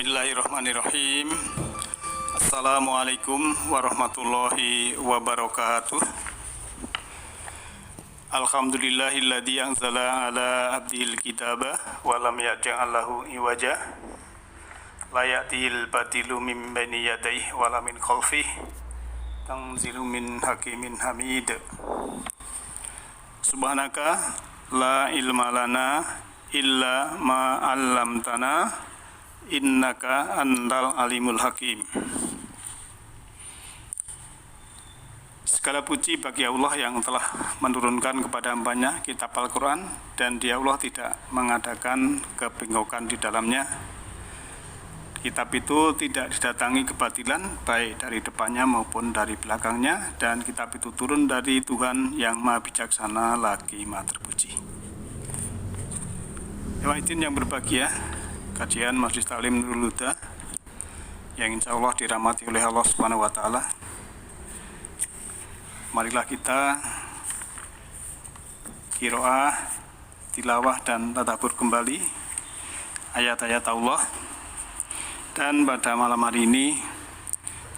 Bismillahirrahmanirrahim. Assalamualaikum warahmatullahi wabarakatuh. Alhamdulillahilladzi anzala ala abdihil kitaba wa lam yaj'al lahu iwaja. La ya'tihil batilu min baini yadayhi wa la min khalfihi. Tanzilun min hakimin hamid. Subhanaka la ilma lana illa ma 'allamtana innaka antal alimul hakim. Segala puji bagi Allah yang telah menurunkan kepada hamba-Nya kitab Al-Quran, dan Dia Allah tidak mengadakan kebengkokan di dalamnya. Kitab itu tidak didatangi kebatilan baik dari depannya maupun dari belakangnya, dan kitab itu turun dari Tuhan yang Maha Bijaksana lagi Maha Terpuji. Yang berbahagia, kajian Majelis Taklim Nurul Huda yang insya Allah dirahmati oleh Allah Subhanahu wa Ta'ala. Marilah kita qiraah, tilawah dan tadabbur kembali ayat-ayat Allah. Dan pada malam hari ini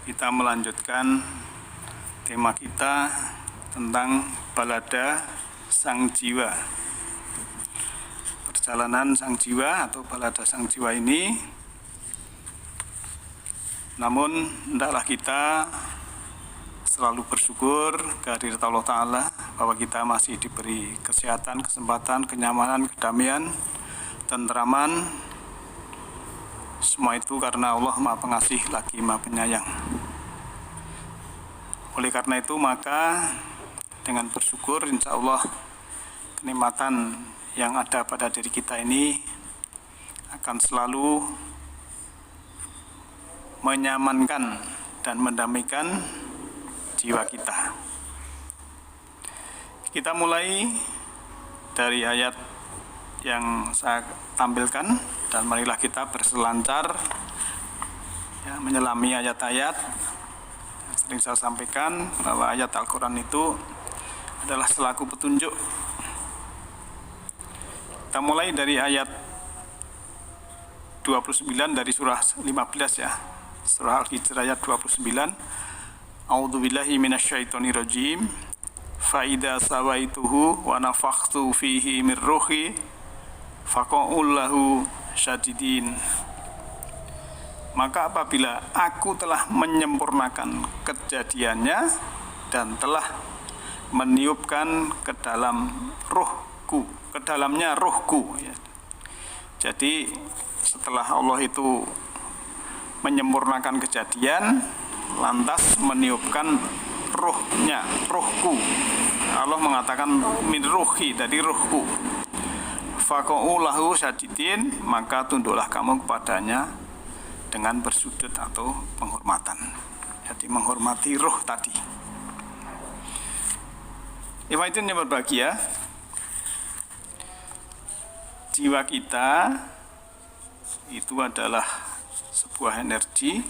kita melanjutkan tema kita tentang balada sang jiwa. Perjalanan sang jiwa atau balada sang jiwa ini, namun hendaklah kita selalu bersyukur kehadirat Allah Ta'ala bahwa kita masih diberi kesehatan, kesempatan, kenyamanan, kedamaian, tentraman. Semua itu karena Allah Maha Pengasih lagi Maha Penyayang. Oleh karena itu maka dengan bersyukur insya Allah kenikmatan yang ada pada diri kita ini akan selalu menyamankan dan mendamaikan jiwa kita. Kita mulai dari ayat yang saya tampilkan, dan marilah kita berselancar menyelami ayat-ayat. Sering saya sampaikan bahwa ayat Al-Quran itu adalah selaku petunjuk. Kita mulai dari ayat 29 dari surah 15 ya. Surah Al-Hijr ayat 29. A'udzubillahi minasyaitonirrajim. Fa idza sawaituhu wa nafakhtu fihi mir ruhi faqa'ul lahu syadidin. Maka apabila aku telah menyempurnakan kejadiannya dan telah meniupkan ke dalam ruhku, ke dalamnya ruhku ya. Jadi setelah Allah itu menyempurnakan kejadian, lantas meniupkan ruhnya, ruhku. Allah mengatakan min ruhi, dari ruhku. Faqa'u lahu syadidin, maka tunduklah kamu kepadanya dengan bersujud atau penghormatan. Jadi menghormati ruh tadi. Itu yang berbahagia. Jiwa kita itu adalah sebuah energi,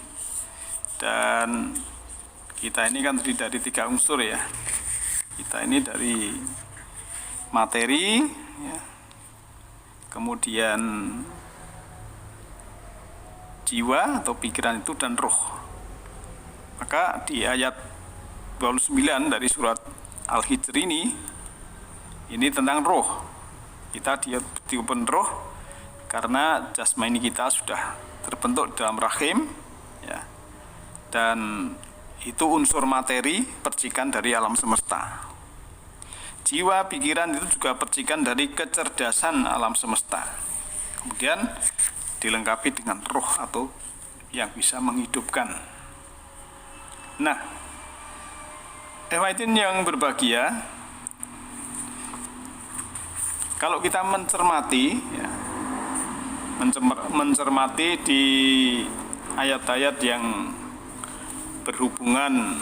dan kita ini kan terdiri dari 3 unsur ya. Kita ini dari materi ya, kemudian jiwa atau pikiran itu, dan roh. Maka di ayat 29 dari surat Al-Hijr ini tentang roh. Kita ditiupkan roh karena jasmani kita sudah terbentuk dalam rahim ya. Dan itu unsur materi, percikan dari alam semesta. Jiwa, pikiran itu juga percikan dari kecerdasan alam semesta. Kemudian dilengkapi dengan roh atau yang bisa menghidupkan. Nah, itu yang berbahagia. Kalau kita mencermati ya, mencermati di ayat-ayat yang berhubungan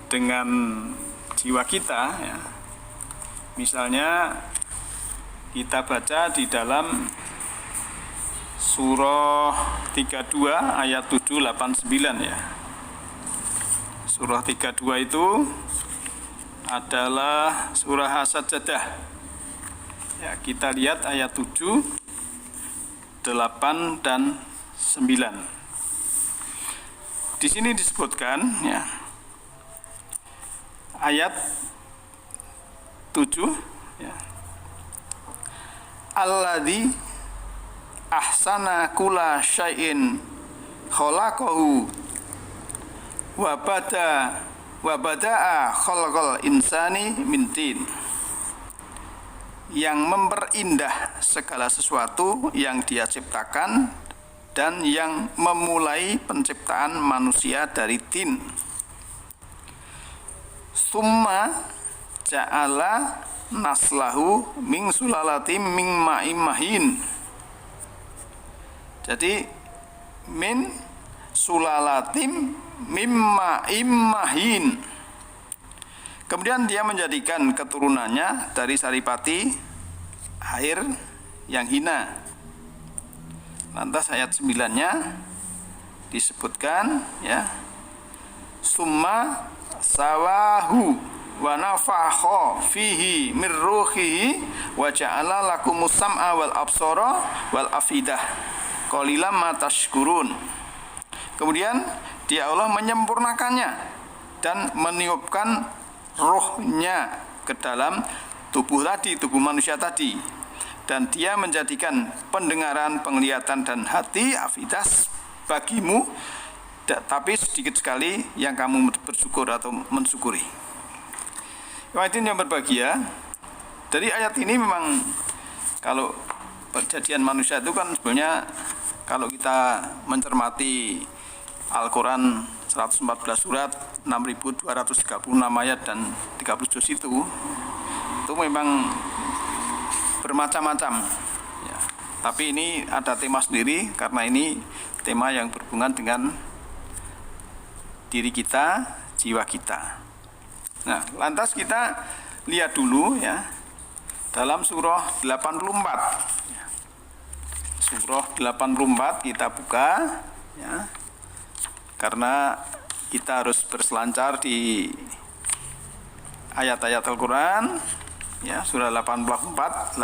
dengan jiwa kita ya. Misalnya kita baca di dalam surah 32 ayat 789 ya. Surah 32 itu adalah surah As-Sajdah. Ya, kita lihat ayat 7, 8 dan Di sini disebutkan ya, ayat 7 ya. Alladzi ahsana kulla syai'in khalaqahu wa bada'a khalqal insani min tin. Yang memperindah segala sesuatu yang Dia ciptakan dan yang memulai penciptaan manusia dari tin. Summa ja'ala naslahu min sulalatim min ma'im mahin. Jadi min sulalatim min ma'im mahin. Kemudian Dia menjadikan keturunannya dari saripati air yang hina. Lantas ayat 9-nya disebutkan ya, summa sawahu wa nafakha fihi min ruhihi wa ja'ala lakumus sam'a wal absara wal afidah qalilan ma tashkurun. Kemudian Dia Allah menyempurnakannya dan meniupkan rohnya ke dalam tubuh tadi, tubuh manusia tadi, dan Dia menjadikan pendengaran, penglihatan dan hati afidas bagimu, tapi sedikit sekali yang kamu bersyukur atau mensyukuri. Hadirin yang berbahagia, dari ayat ini memang kalau perjadian manusia itu kan sebenarnya kalau kita mencermati Al-Quran 114 surat, 6.236 ayat dan 30 juz itu memang bermacam-macam ya. Tapi ini ada tema sendiri karena ini tema yang berhubungan dengan diri kita, jiwa kita. Nah, lantas kita lihat dulu ya dalam surah 84 ya. Surah 84 kita buka ya, karena kita harus berselancar di ayat-ayat Al-Quran ya. Surah 84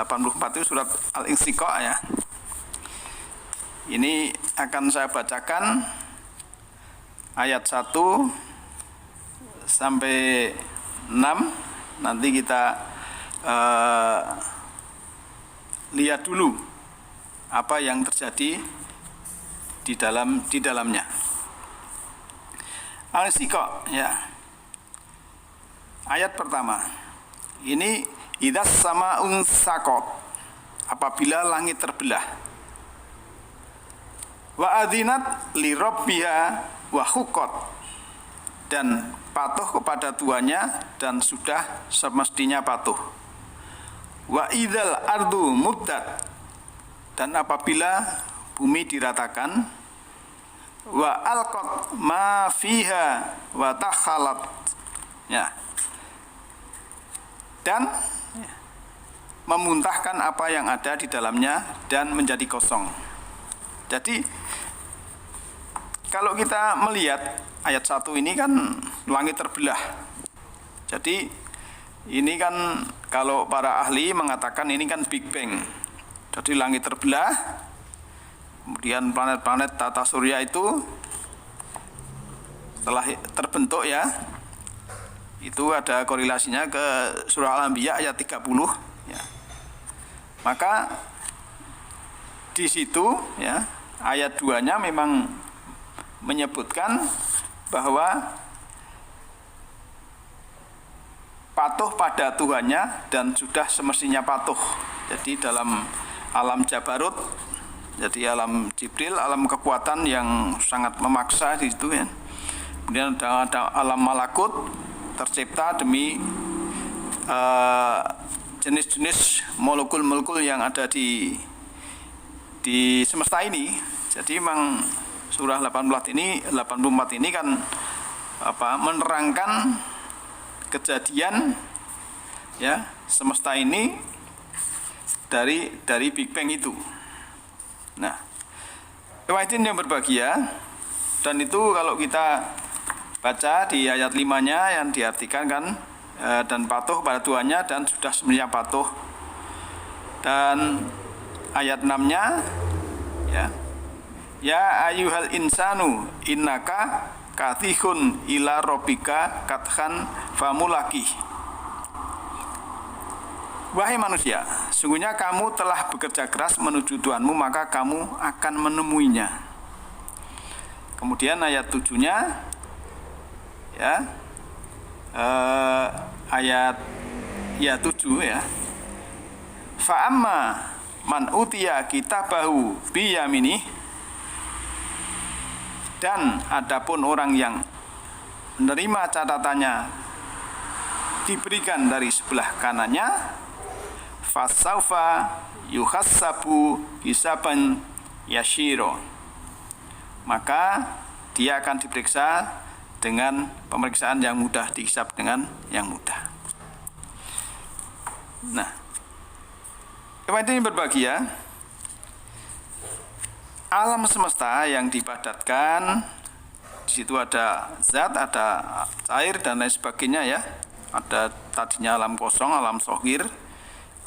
itu surat Al-Insyiqaq ya. Ini akan saya bacakan ayat 1 sampai 6. Nanti kita lihat dulu apa yang terjadi di dalamnya. Al-Insyiqaq ya. Ayat pertama. Ini idzas sama'un saqat, apabila langit terbelah. Wa adzinat li rabbiha wa huqqat, dan patuh kepada Tuhannya dan sudah semestinya patuh. Wa idzal ardu muddat, dan apabila bumi diratakan. Wa alqat ma fiha wa takhalat ya, dan memuntahkan apa yang ada di dalamnya dan menjadi kosong. Jadi kalau kita melihat ayat 1 ini kan langit terbelah. Jadi ini kan kalau para ahli mengatakan ini kan Big Bang. Jadi langit terbelah, kemudian planet-planet tata surya itu setelah terbentuk ya, itu ada korelasinya ke surah Al-Anbiya ayat 30 ya. Maka di situ ya, ayat 2-nya memang menyebutkan bahwa patuh pada Tuhannya dan sudah semestinya patuh. Jadi dalam alam Jabarut, jadi alam Jibril, alam kekuatan yang sangat memaksa di situ ya. Kemudian ada alam malakut, tercipta demi jenis-jenis molekul-molekul yang ada di semesta ini. Jadi memang surah 84 ini kan menerangkan kejadian ya semesta ini dari Big Bang itu. Nah, hadirin yang berbahagia, dan itu kalau kita baca di ayat 5-nya yang diartikan kan dan patuh pada Tuhannya dan sudah sebenarnya patuh. Dan ayat 6-nya ya, Ya ayyuhal insanu innaka katihun ila rabbika kathan famulaki. Wahai manusia, sungguhnya kamu telah bekerja keras menuju Tuhanmu, maka kamu akan menemuinya. Kemudian ayat 7-nya ya, ayat 7 ya. Fa amma man utiya kitabahu biyaminih, dan adapun orang yang menerima catatannya diberikan dari sebelah kanannya, fasaufa yuhassabu hisaban yashiro, maka dia akan diperiksa dengan pemeriksaan yang mudah, dihisab dengan yang mudah. Nah, ini berbahagia. Alam semesta yang dipadatkan, di situ ada zat, ada cair dan lain sebagainya ya. Ada tadinya alam kosong, alam shohir,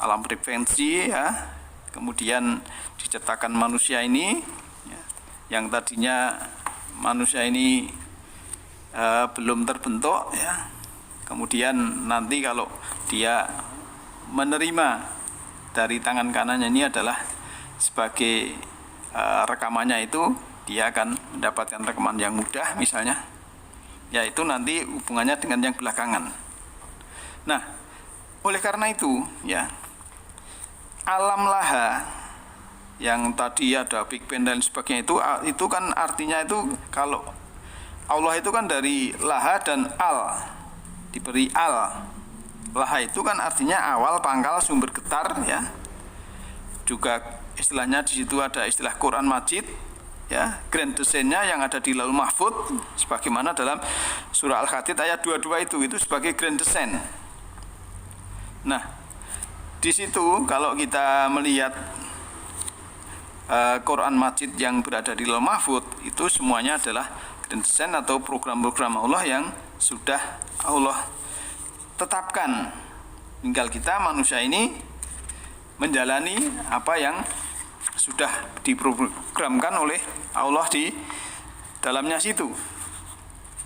alam frekuensi ya. Kemudian diciptakan manusia ini ya, yang tadinya manusia ini belum terbentuk ya. Kemudian nanti kalau dia menerima dari tangan kanannya ini adalah sebagai rekamannya, itu dia akan mendapatkan rekaman yang mudah misalnya, yaitu nanti hubungannya dengan yang belakangan. Nah, oleh karena itu ya, alam laha yang tadi ada Big Bang dan sebagainya itu kan artinya itu, kalau Allah itu kan dari laha dan al, diberi al. Laha itu kan artinya awal, pangkal, sumber getar ya. Juga istilahnya di situ ada istilah Quran Majid ya, grand desainnya yang ada di Lauhul Mahfuz, sebagaimana dalam surah Al-Hadid ayat 22 itu sebagai grand desain. Nah, di situ kalau kita melihat Quran Majid yang berada di Lauhul Mahfuz, itu semuanya adalah grand desain atau program-program Allah yang sudah Allah tetapkan. Tinggal kita manusia ini menjalani apa yang sudah diprogramkan oleh Allah di dalamnya situ.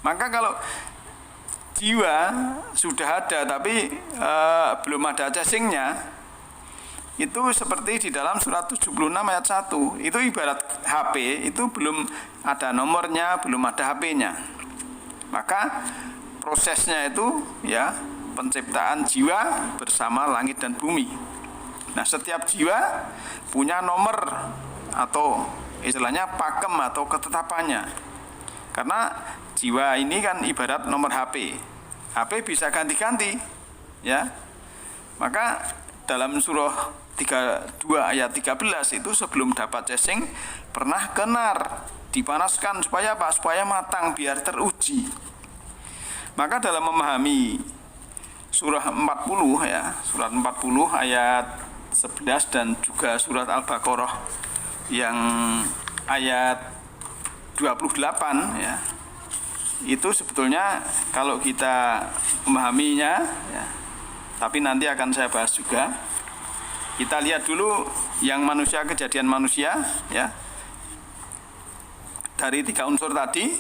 Maka kalau jiwa sudah ada tapi belum ada casingnya, itu seperti di dalam surat 76 ayat 1, itu ibarat HP, itu belum ada nomornya, belum ada HP-nya. Maka prosesnya itu ya, penciptaan jiwa bersama langit dan bumi. Nah, setiap jiwa punya nomor atau istilahnya pakem atau ketetapannya. Karena jiwa ini kan ibarat nomor HP. HP bisa ganti-ganti ya. Maka dalam surah 32 ayat 13 itu, sebelum dapat casing pernah kenar, dipanaskan supaya apa? Supaya matang, biar teruji. Maka dalam memahami surah 40 ya, surat 40 ayat 11 dan juga surat Al-Baqarah yang ayat 28 ya, itu sebetulnya kalau kita memahaminya ya, tapi nanti akan saya bahas juga. Kita lihat dulu yang manusia, kejadian manusia ya, dari 3 unsur tadi.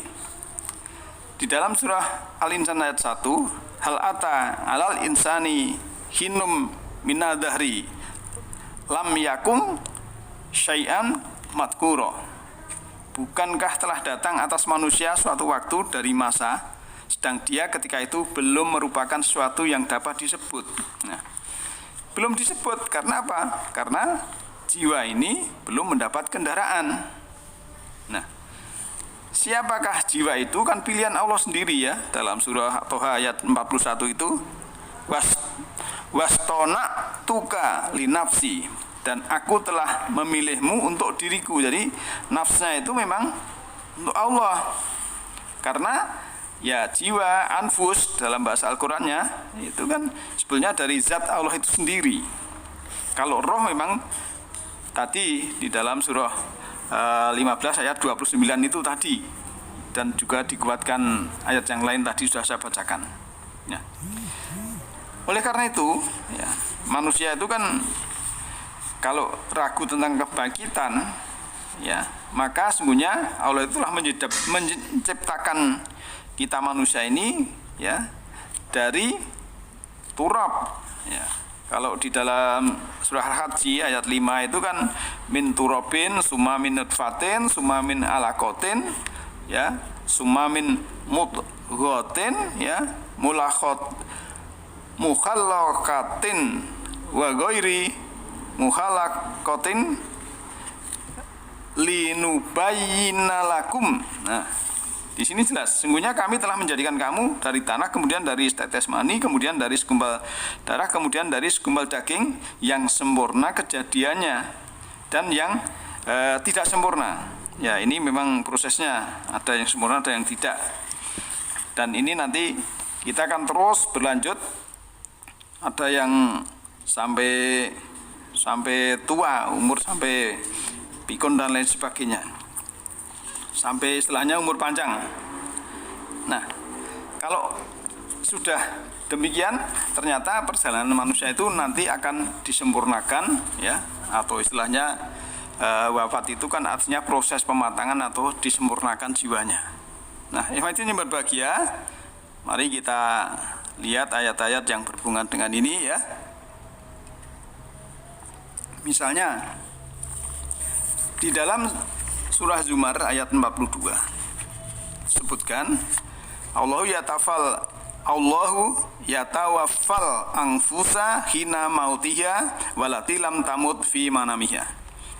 Di dalam surah Al-Insan ayat 1, hal ata alal insani hinum minadahri lam yakum syai'an madkuro. Bukankah telah datang atas manusia suatu waktu dari masa, sedang dia ketika itu belum merupakan sesuatu yang dapat disebut. Nah, belum disebut karena apa? Karena jiwa ini belum mendapat kendaraan. Nah, siapakah jiwa itu? Kan pilihan Allah sendiri ya. Dalam surah Toha ayat 41 itu, wastona tuka linafsi, dan aku telah memilihmu untuk diriku. Jadi nafsnya itu memang untuk Allah. Karena ya jiwa, anfus dalam bahasa Al-Qur'annya itu kan sebenarnya dari zat Allah itu sendiri. Kalau roh memang tadi di dalam surah 15 ayat 29 itu tadi, dan juga dikuatkan ayat yang lain tadi sudah saya bacakan ya. Oleh karena itu ya, manusia itu kan kalau ragu tentang kebangkitan ya, maka sesungguhnya Allah itulah menciptakan kita manusia ini ya dari turab ya. Kalau di dalam surah Al-Hajj ayat 5 itu kan min turabin summa min nutfatin summa min alaqatin ya summa min mudghatin ya mukhallaqatin wa ghairi mukhallaqatin linubayyina lakum. Nah, di sini jelas, sesungguhnya kami telah menjadikan kamu dari tanah, kemudian dari setetes mani, kemudian dari segumpal darah, kemudian dari segumpal daging yang sempurna kejadiannya dan yang tidak sempurna. Ya, ini memang prosesnya, ada yang sempurna, ada yang tidak. Dan ini nanti kita akan terus berlanjut. Ada yang sampai tua, umur sampai pikun dan lain sebagainya, sampai istilahnya umur panjang. Nah, kalau sudah demikian, ternyata perjalanan manusia itu nanti akan disempurnakan ya, atau istilahnya wafat itu kan artinya proses pematangan atau disempurnakan jiwanya. Nah, yang berbahagia, mari kita lihat ayat-ayat yang berhubungan dengan ini ya. Misalnya di dalam surah Zumar ayat 42 sebutkan Allahu yatawaffal anfusa hina mautiha walati lam tamut fi manamiha.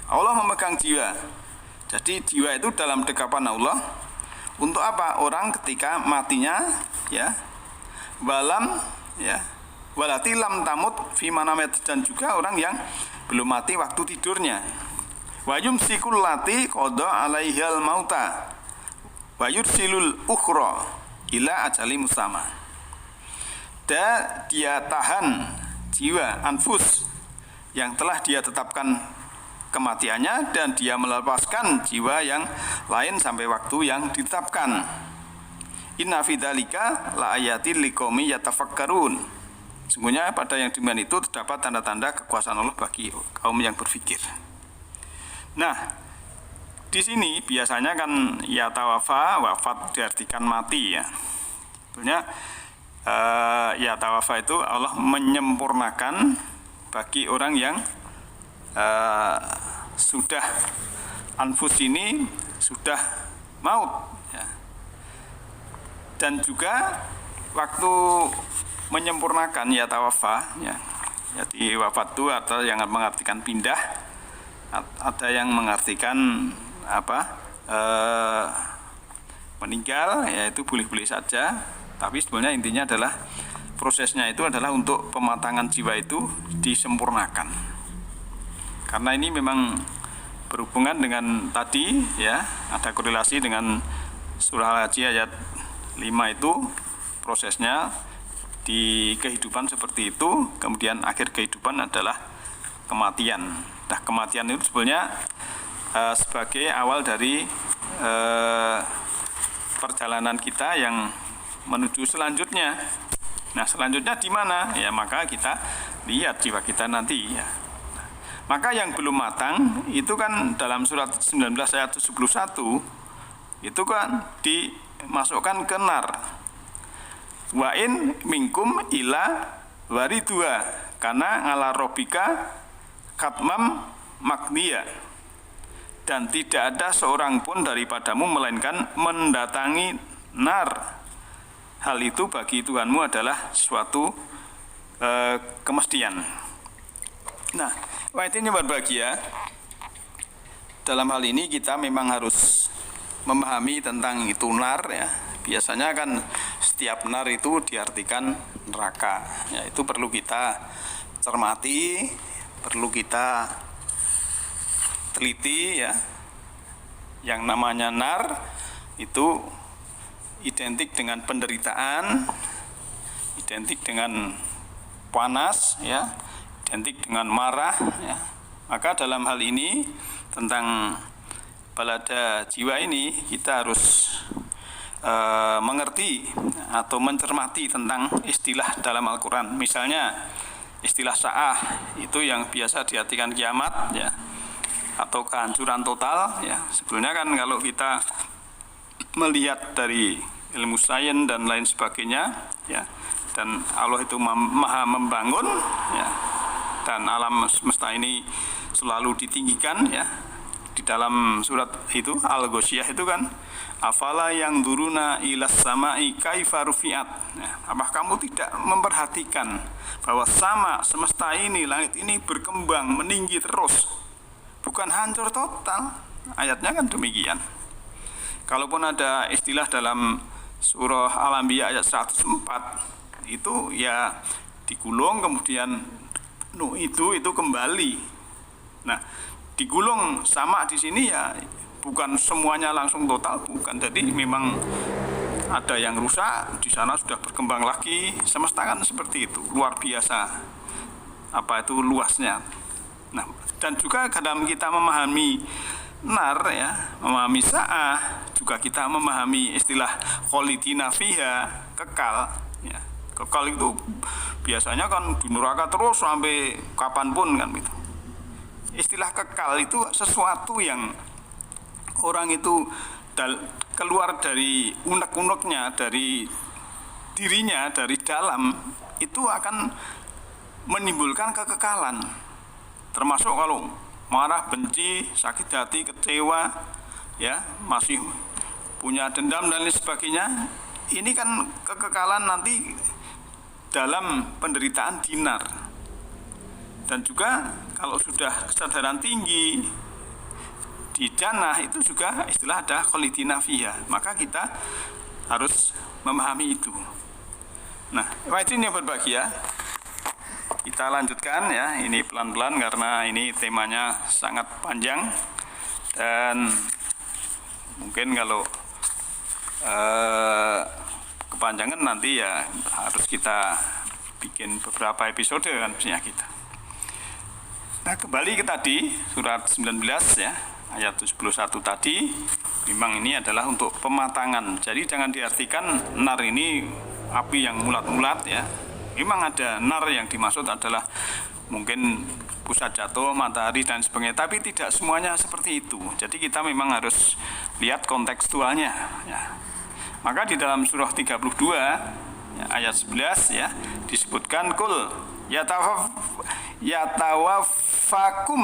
Allah memegang jiwa. Jadi jiwa itu dalam dekapan Allah. Untuk apa? Orang ketika matinya ya walam ya walati lam tamut fi manamiha, dan juga orang yang belum mati waktu tidurnya. Wa yumsikul lati qada 'alaihal mauta wa yursilul ukhra ila ajali musamma. Dan dia tahan jiwa anfus yang telah dia tetapkan kematiannya, dan dia melepaskan jiwa yang lain sampai waktu yang ditetapkan. Inna fi dzalika la ayatil liqaumi yatafakkarun. Sungguhnya pada yang demikian itu terdapat tanda-tanda kekuasaan Allah bagi kaum yang berpikir. Nah, di sini biasanya kan ya tawafa, wafat diartikan mati ya. Sebenarnya ya tawafa itu Allah menyempurnakan bagi orang yang sudah anfus ini sudah maut ya. Dan juga waktu menyempurnakan ya tawafa ya. Jadi wafat itu atau yang mengartikan pindah, ada yang mengartikan meninggal, yaitu boleh-boleh saja, tapi sebenarnya intinya adalah prosesnya itu adalah untuk pematangan jiwa itu disempurnakan. Karena ini memang berhubungan dengan tadi ya, ada korelasi dengan surah Al-Hajj ayat 5 itu prosesnya di kehidupan seperti itu, kemudian akhir kehidupan adalah kematian. Nah, kematian itu sebenarnya sebagai awal dari perjalanan kita yang menuju selanjutnya. Nah, selanjutnya di mana? Ya, maka kita lihat jiwa kita nanti ya. Maka yang belum matang itu kan dalam surat 19 ayat 71 itu kan dimasukkan ke nar. Wa in minkum ila waridua karena ngala robika katmam magniya, dan tidak ada seorang pun daripadamu melainkan mendatangi nar. Hal itu bagi Tuhanmu adalah suatu kemestian. Nah, ayat ini berbahagia. Dalam hal ini kita memang harus memahami tentang itu nar ya. Biasanya kan setiap nar itu diartikan neraka. Ya, itu perlu kita cermati, perlu kita teliti ya. Yang namanya nar itu identik dengan penderitaan, identik dengan panas ya, identik dengan marah ya. Maka dalam hal ini tentang balada jiwa ini kita harus mengerti atau mencermati tentang istilah dalam Al-Quran. Misalnya istilah sa'ah itu yang biasa diartikan kiamat ya. atau kehancuran total ya. Sebetulnya kan kalau kita melihat dari ilmu sains dan lain sebagainya ya, dan Allah itu maha membangun ya, dan alam semesta ini selalu ditinggikan ya. Di dalam surat itu Al-Ghasyiyah itu kan, afala yang duruna ilas sama'i kaifa rufi'at ya, apa kamu tidak memperhatikan bahwa sama semesta ini, langit ini berkembang meninggi terus, bukan hancur total. Ayatnya kan demikian. Kalaupun ada istilah dalam surah Al-Anbiya ayat 104 itu ya digulung kemudian itu kembali. Nah, digulung sama di sini ya bukan semuanya langsung total, bukan. Jadi memang ada yang rusak, di sana sudah berkembang lagi. Semesta kan seperti itu, luar biasa apa itu luasnya. Nah, dan juga dalam kita memahami nar ya, memahami sa'ah, juga kita memahami istilah kholidina fiha, kekal ya. Kekal itu biasanya kan di neraka terus sampai kapanpun kan gitu. Istilah kekal itu sesuatu yang orang itu keluar dari unek-uneknya, dari dirinya, dari dalam, itu akan menimbulkan kekekalan. Termasuk kalau marah, benci, sakit hati, kecewa, ya masih punya dendam dan lain sebagainya, ini kan kekekalan nanti dalam penderitaan dinar. Dan juga kalau sudah kesadaran tinggi di jannah itu juga istilah ada kholidina fiha, maka kita harus memahami itu. Nah, wajibnya berbahagia. Kita lanjutkan ya, ini pelan-pelan karena ini temanya sangat panjang dan mungkin kalau kepanjangan nanti ya harus kita bikin beberapa episode kan punya kita. Nah, kembali ke tadi surat 19 ya, ayat 71 tadi, memang ini adalah untuk pematangan. Jadi jangan diartikan nar ini api yang mulat-mulat ya. Memang ada nar yang dimaksud adalah mungkin pusat jatuh, matahari dan sebagainya, tapi tidak semuanya seperti itu. Jadi kita memang harus lihat kontekstualnya ya. Maka di dalam surah 32 ya, ayat 11 ya, disebutkan kul yatawafakum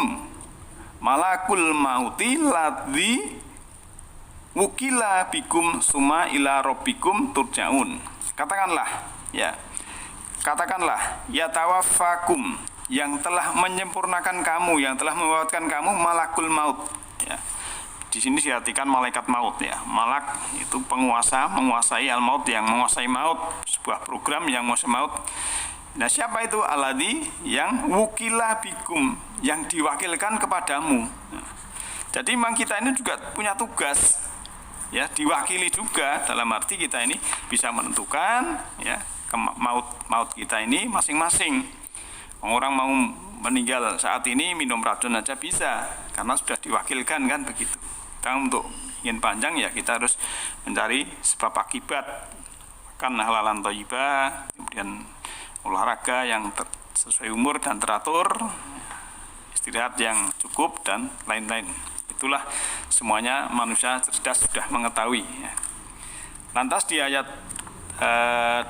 malakul mauti ladzi wukila bikum summa ila rabbikum turja'un. Katakanlah yatawafakum, yang telah menyempurnakan kamu, yang telah mewafatkan kamu, malakul maut ya. Di sini diartikan malaikat maut ya. Malak itu penguasa, menguasai al-maut, yang menguasai maut, sebuah program yang menguasai maut. Nah, siapa itu? Alladzi, yang wukilah bikum, yang diwakilkan kepadamu. Nah, jadi memang kita ini juga punya tugas ya, diwakili juga, dalam arti kita ini bisa menentukan ya maut kita ini masing-masing. Orang mau meninggal saat ini minum racun aja bisa, karena sudah diwakilkan kan begitu. Kita untuk ingin panjang ya kita harus mencari sebab akibat, makan halalan thayyibah, kemudian olahraga yang sesuai umur dan teratur, istirahat yang cukup dan lain-lain. Itulah semuanya manusia cerdas sudah mengetahui ya. Lantas di ayat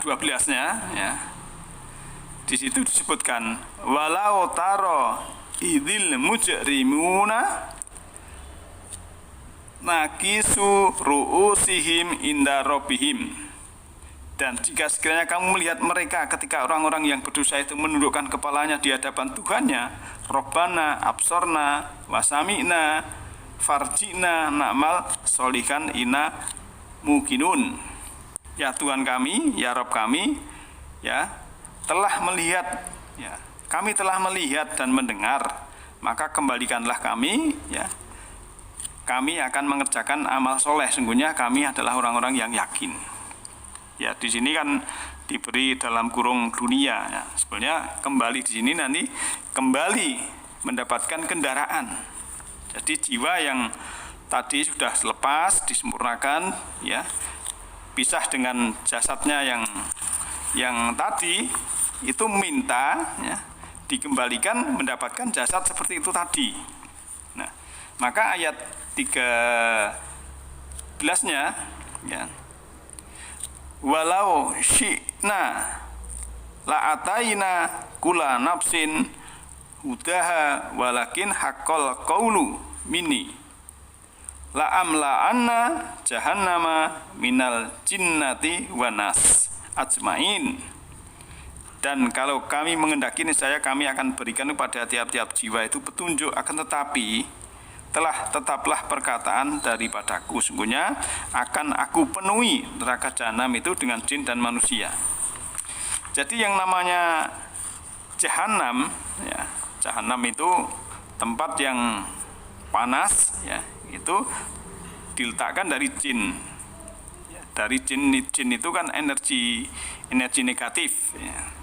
12-nya ya, di situ disebutkan walau taro idzil mujrimuna nakisu ru'usihim inda rabbihim. Dan jika sekiranya kamu melihat mereka ketika orang-orang yang berdosa itu menundukkan kepalanya di hadapan Tuhannya, Rabbana absorna wasami'na farjina na'mal solihan ina mukinun. Ya Tuhan kami, ya Rabb kami, ya telah melihat, ya kami telah melihat dan mendengar, maka kembalikanlah kami, ya kami akan mengerjakan amal soleh. Sungguhnya kami adalah orang-orang yang yakin. Ya, di sini kan diberi dalam kurung dunia ya. Sebenarnya kembali di sini nanti kembali mendapatkan kendaraan. Jadi jiwa yang tadi sudah lepas, disempurnakan ya, pisah dengan jasadnya yang tadi itu minta ya, dikembalikan mendapatkan jasad seperti itu tadi. Nah, Maka ayat 13-nya ya, walau syi'na la'ataina kula nafsin hudaha walakin haqqal qawlu minni la'amla'anna jahannama minal jinnati wanas ajmain. Dan kalau kami mengendaki, niscaya kami akan berikan kepada tiap-tiap jiwa itu petunjuk, akan tetapi tetaplah perkataan daripadaku, sungguhnya akan aku penuhi neraka jahanam itu dengan jin dan manusia. Jadi yang namanya jahanam ya, jahanam itu tempat yang panas ya, itu diletakkan dari jin. Dari jin itu kan energi negatif ya.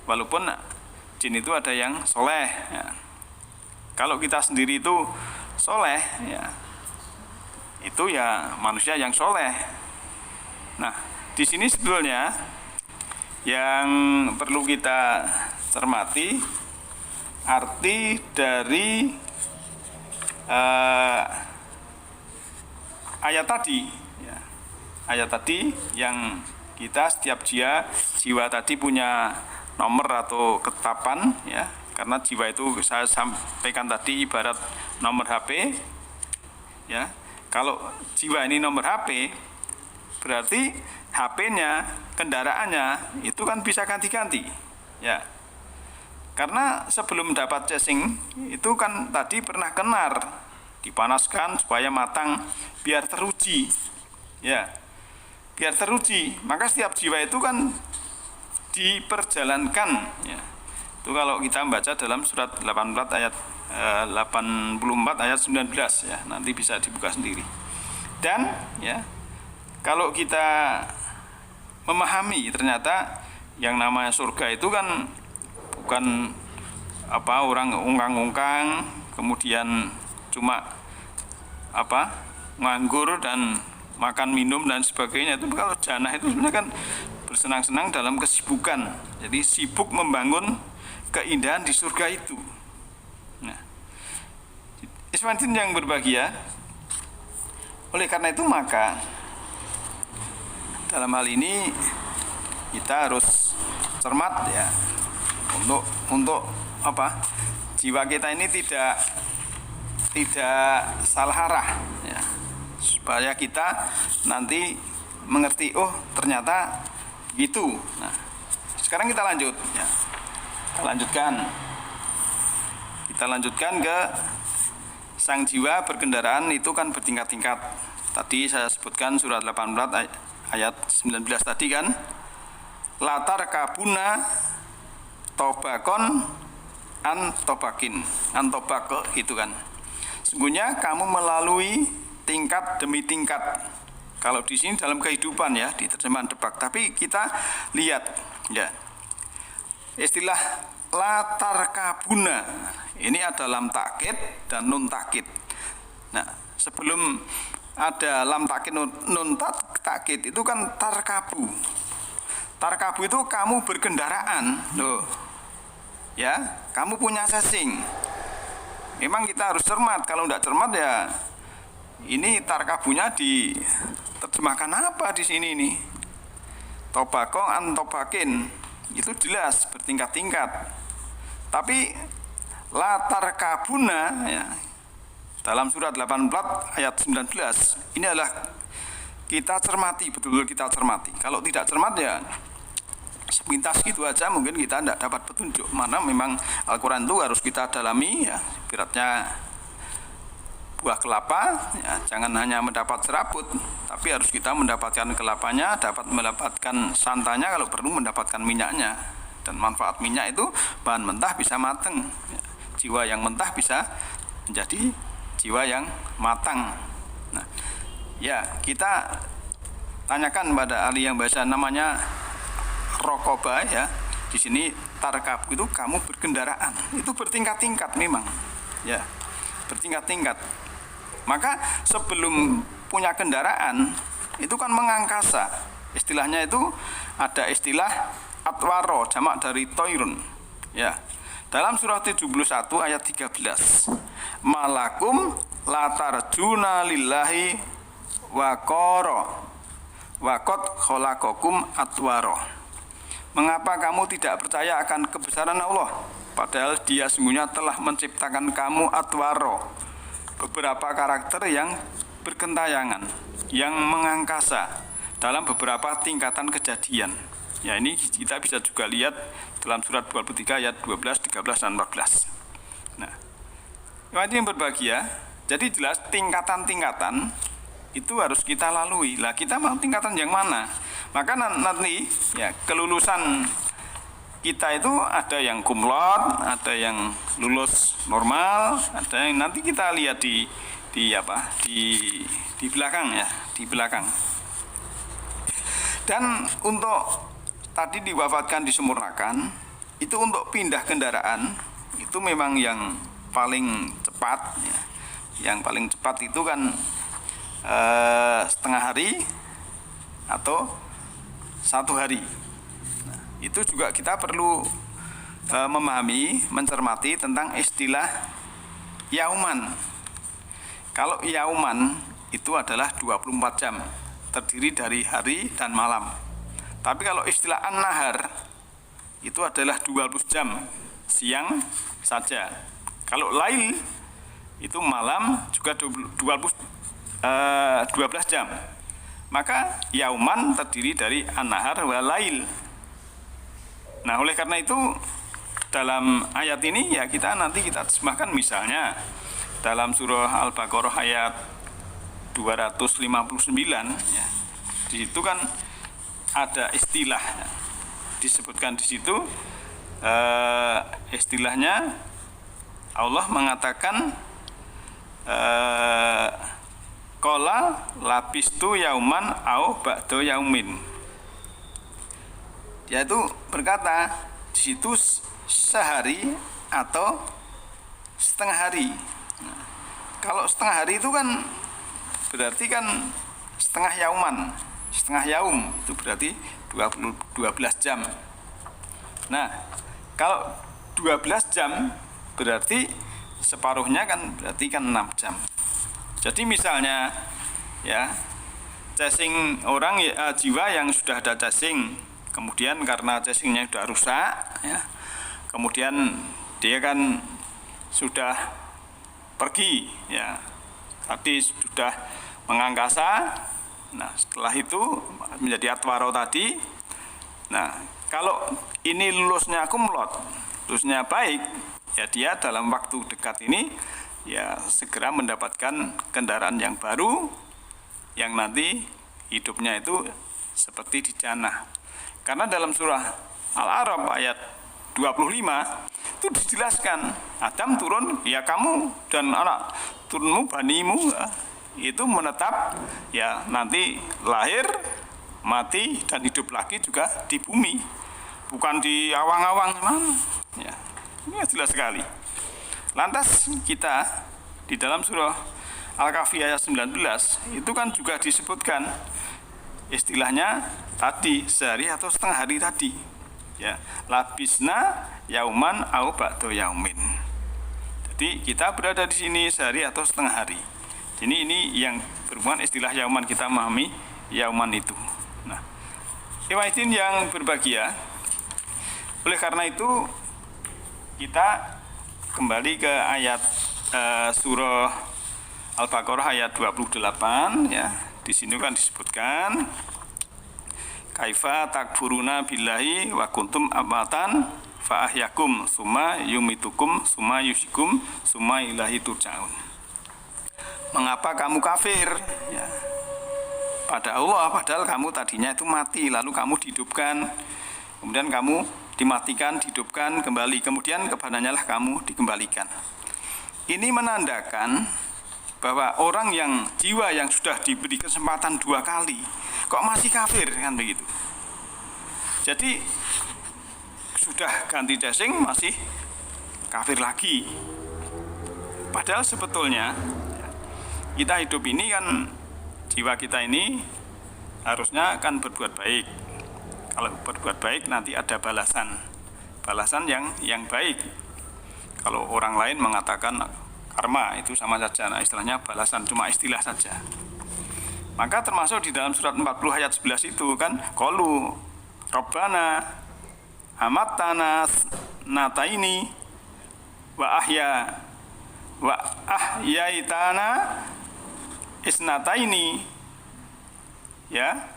Walaupun jin itu ada yang soleh ya. Kalau kita sendiri itu soleh ya, itu ya manusia yang soleh. Nah, di sini sebetulnya yang perlu kita cermati arti dari ayat tadi ya. Ayat tadi yang kita setiap jiwa tadi punya nomor atau ketetapan ya, karena jiwa itu saya sampaikan tadi ibarat nomor HP ya. Kalau jiwa ini nomor HP, berarti HP-nya, kendaraannya itu kan bisa ganti-ganti ya. Karena sebelum dapat casing itu kan tadi pernah kenar, dipanaskan supaya matang biar teruji ya, biar teruji. Maka setiap jiwa itu kan diperjalankan ya. Itu kalau kita baca dalam surat 84 ayat 84 ayat 19 ya, nanti bisa dibuka sendiri. Dan ya, kalau kita memahami ternyata yang namanya surga itu kan bukan orang ungkang-ungkang kemudian cuma nganggur dan makan minum dan sebagainya. Itu kalau jannah itu sebenarnya kan bersenang-senang dalam kesibukan. Jadi sibuk membangun keindahan di surga itu. Nah, Ismail yang berbahagia. Oleh karena itu maka dalam hal ini kita harus cermat ya, untuk jiwa kita ini tidak salah arah ya, supaya kita nanti mengerti, oh ternyata gitu. Nah, sekarang kita lanjut ya. Kita lanjutkan ke sang jiwa berkendaraan itu kan bertingkat-tingkat. Tadi saya sebutkan surat 18 ayat 19 tadi kan, latar kabuna tobakon antobakin, antobako itu kan. Sungguhnya kamu melalui tingkat demi tingkat. Kalau di sini dalam kehidupan ya, di terjemahan Debak. Tapi kita lihat ya, istilah latar kabuna ini ada lam takkid dan nun takkid. Nah, sebelum ada lam takkid nun takkid itu kan tarkabu. Tarkabu itu kamu berkendaraan loh. Ya, kamu punya casing. Memang kita harus cermat. Kalau tidak cermat ya, ini tarkabunya diterjemahkan apa di sini nih? Tobako antobakin itu jelas bertingkat-tingkat. Tapi latar kabuna ya, dalam surat 18 ayat 19 ini adalah kita cermati, betul-betul kita cermati. Kalau tidak cermat ya sepintas gitu aja mungkin kita tidak dapat petunjuk. Mana memang Al-Quran itu harus kita dalami ya, ibaratnya buah kelapa ya, jangan hanya mendapat serabut, tapi harus kita mendapatkan kelapanya, dapat mendapatkan santannya, kalau perlu mendapatkan minyaknya. Dan manfaat minyak itu bahan mentah bisa matang ya. Jiwa yang mentah bisa menjadi jiwa yang matang. Nah ya, kita tanyakan pada ahli yang bahasa namanya Rokoba ya. Di sini tarkab itu kamu berkendaraan, itu bertingkat-tingkat memang ya, bertingkat-tingkat. Maka sebelum punya kendaraan itu kan mengangkasa. Istilahnya itu ada istilah atwaro, jamak dari toirun ya. Dalam surah 71 ayat 13, malakum la tarjuna lillahi wa qad khalaqakum atwara. Mengapa kamu tidak percaya akan kebesaran Allah, padahal Dia sesungguhnya telah menciptakan kamu atwaro, beberapa karakter yang bergentayangan, yang mengangkasa dalam beberapa tingkatan kejadian. Ya, ini kita bisa juga lihat dalam surat 23 ayat 12, 13 dan 14. Nah, ini yang berbahagia. Jadi jelas tingkatan-tingkatan itu harus kita lalui. Lah kita mau tingkatan yang mana? Maka nanti ya kelulusan kita itu ada yang cum laude, ada yang lulus normal, ada yang nanti kita lihat di belakang ya, di belakang. Dan untuk tadi diwafatkan disempurnakan, itu untuk pindah kendaraan itu memang yang paling cepat ya. Yang paling cepat itu kan setengah hari atau 1 hari. Nah, itu juga kita perlu memahami, mencermati tentang istilah yauman. Kalau yauman itu adalah 24 jam, terdiri dari hari dan malam. Tapi kalau istilah an-nahar itu adalah 20 jam, siang saja. Kalau lail itu malam juga 12 jam. Maka yauman terdiri dari an-nahar wa lail. Nah, oleh karena itu dalam ayat ini ya kita terjemahkan misalnya dalam surah Al-Baqarah ayat 259 ya. Di situ kan ada istilah disebutkan di situ istilahnya Allah mengatakan qala labistu yauman au ba'da yaumin. Dia itu berkata di situ sehari atau setengah hari. Nah, kalau setengah hari itu kan berarti kan setengah yauman, setengah yaum itu berarti 12 jam. Nah, kalau 12 jam berarti separuhnya kan berarti kan 6 jam. Jadi misalnya ya casing orang jiwa yang sudah ada casing, kemudian karena casingnya sudah rusak ya, kemudian dia kan sudah pergi ya, tadi sudah mengangkasa. Nah, setelah itu menjadi atwaro tadi. Nah, kalau ini lulusnya cum laude, lulusnya baik, ya dia dalam waktu dekat ini ya segera mendapatkan kendaraan yang baru yang nanti hidupnya itu seperti di jannah. Karena dalam surah Al-A'raf ayat 25 itu dijelaskan Adam turun, ya kamu dan anak turunmu, banimu itu menetap ya nanti lahir, mati dan hidup lagi juga di bumi, bukan di awang-awang mana ya. Ini jelas sekali. Lantas kita di dalam surah Al-Kahfi ayat 19 itu kan juga disebutkan istilahnya tadi sehari atau setengah hari tadi ya, labisna yauman au ba'da yaumin. Jadi kita berada di sini sehari atau setengah hari. Ini yang berhubungan istilah yauman, kita memahami yauman itu. Nah, ikhwatin yang berbahagia, oleh karena itu kita kembali ke ayat surah Al-Baqarah ayat 28 ya. Di sini kan disebutkan kaifa takfuruna billahi wa kuntum amwatan fa ahyakum summa yumitukum summa yusikum summa ilahi turja'un. Mengapa kamu kafir ya pada Allah, padahal kamu tadinya itu mati, lalu kamu dihidupkan, kemudian kamu dimatikan, dihidupkan kembali, kemudian kepadanya lah kamu dikembalikan. Ini menandakan bahwa orang yang jiwa yang sudah diberi kesempatan 2 kali kok masih kafir kan begitu. Jadi sudah ganti casing masih kafir lagi. Padahal sebetulnya kita hidup ini kan, jiwa kita ini harusnya kan berbuat baik. Kalau berbuat baik nanti ada balasan yang baik. Kalau orang lain mengatakan karma, itu sama saja. Nah, istilahnya balasan, cuma istilah saja. Maka termasuk di dalam surat 40 ayat 11 itu kan, qalu Rabbana amatana nataini wa ahyaitana isnataini, ya,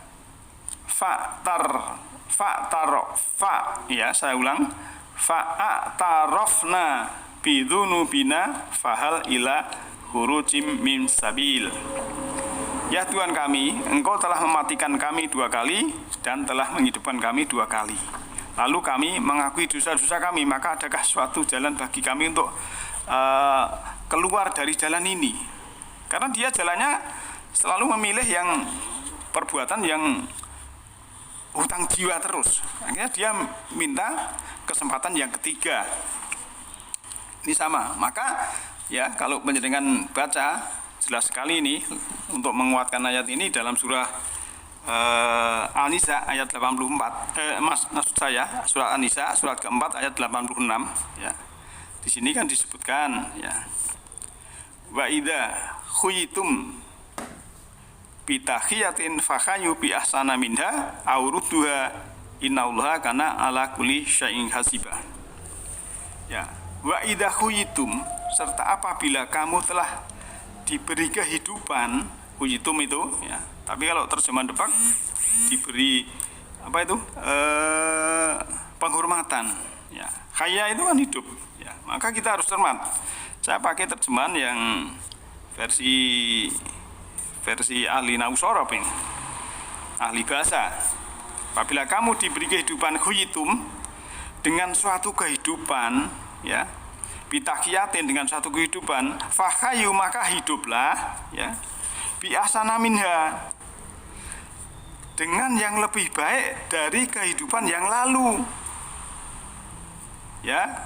saya ulang, fa'tarafna bidunubina fahal ila hurujim min sabil. Ya Tuhan kami, Engkau telah mematikan kami 2 kali dan telah menghidupkan kami 2 kali. Lalu kami mengakui dosa-dosa kami, maka adakah suatu jalan bagi kami untuk keluar dari jalan ini? Karena dia jalannya selalu memilih yang perbuatan yang hutang jiwa terus. Akhirnya dia minta kesempatan yang ketiga. Ini sama. Maka ya kalau penjenengan baca jelas sekali ini untuk menguatkan ayat ini dalam surah An-Nisa ayat 84. Maksud saya surah An-Nisa surat keempat ayat 86, ya. Di sini kan disebutkan, ya. Wa idza khuyitum bitahiyatin fakhayu bi ahsana minha aw rudduha innallaha kana ala kulli syai'in hasibah. Ya, wa idza khuyitum, serta apabila kamu telah diberi kehidupan, khuyitum itu, ya. Tapi kalau terjemahan Depak diberi apa itu? Penghormatan, ya. Khaya itu kan hidup, ya. Maka kita harus cermat. Saya pakai terjemahan yang versi ahli nausorob ini, ahli bahasa. Apabila kamu diberi kehidupan khuyitum, dengan suatu kehidupan, ya, bitakiyatin, dengan suatu kehidupan, fakhayu, maka hiduplah, ya, bi ahsana minha, dengan yang lebih baik dari kehidupan yang lalu, ya.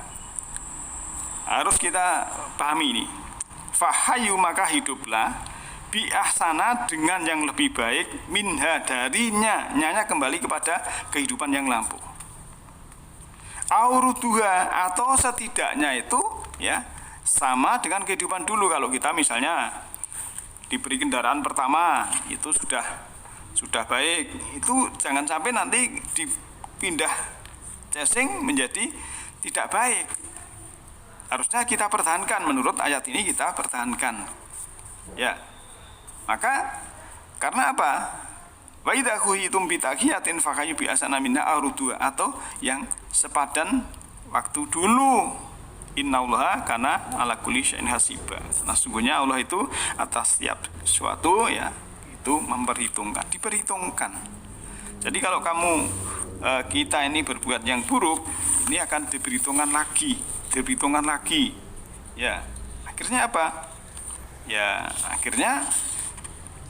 Harus kita pahami ini. Fahayu, maka hiduplah, bi ahsana, dengan yang lebih baik, minha, darinya, nyanya kembali kepada kehidupan yang lampau. Auruduha, atau setidaknya itu, ya, sama dengan kehidupan dulu. Kalau kita misalnya diberi kendaraan pertama itu sudah baik, itu jangan sampai nanti dipindah casing menjadi tidak baik. Harusnya kita pertahankan, menurut ayat ini kita pertahankan, ya. Maka karena apa? Wa idza khuyitum bitaqiyatin fakhayu bi asana minna arudu, atau yang sepadan waktu dulu. Innallaha kana ala kulli syai'in hasiba. Nah, sungguhnya Allah itu atas setiap sesuatu, ya, itu memperhitungkan, diperhitungkan. Jadi kalau kita ini berbuat yang buruk, ini akan diperhitungkan lagi, ya. Akhirnya apa? Ya, akhirnya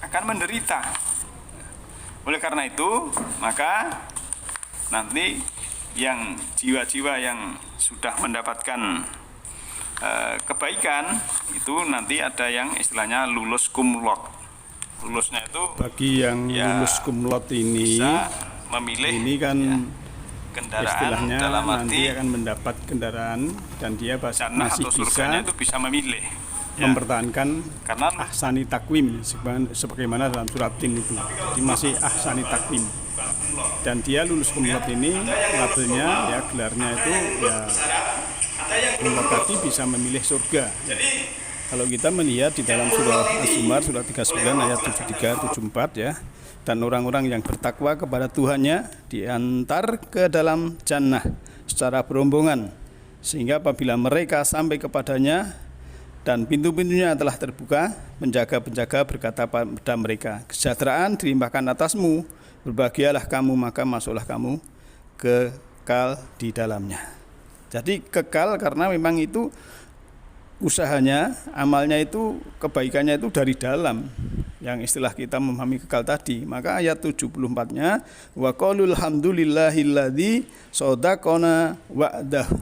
akan menderita. Oleh karena itu, maka nanti yang jiwa-jiwa yang sudah mendapatkan kebaikan itu nanti ada yang istilahnya lulus kumlot. Lulusnya itu bagi yang ya, lulus kumlot ini bisa memilih, ini kan, ya, kendaraan, istilahnya dalam arti nanti akan mendapat kendaraan dan dia masih bisa itu bisa memilih, ya, mempertahankan karena ahsani takwim sebagaimana dalam surat Tin itu. Jadi masih ahsani takwim. Dan dia lulus kumlot ini labelnya, ya, gelarnya itu, ya, kumlot tadi bisa memilih surga, ya. Kalau kita melihat di dalam surah Az-Zumar surat 39 ayat 73 74, ya, dan orang-orang yang bertakwa kepada Tuhannya diantar ke dalam jannah secara berombongan, sehingga apabila mereka sampai kepadanya dan pintu-pintunya telah terbuka, penjaga-penjaga berkata pada mereka, kesejahteraan dilimpahkan atasmu, berbahagialah kamu, maka masuklah kamu kekal di dalamnya. Jadi kekal karena memang itu usahanya, amalnya itu, kebaikannya itu dari dalam, yang istilah kita memahami kekal tadi. Maka ayat 74-nya, wa qaulul hamdulillahilladzi shadaqana wa'dahu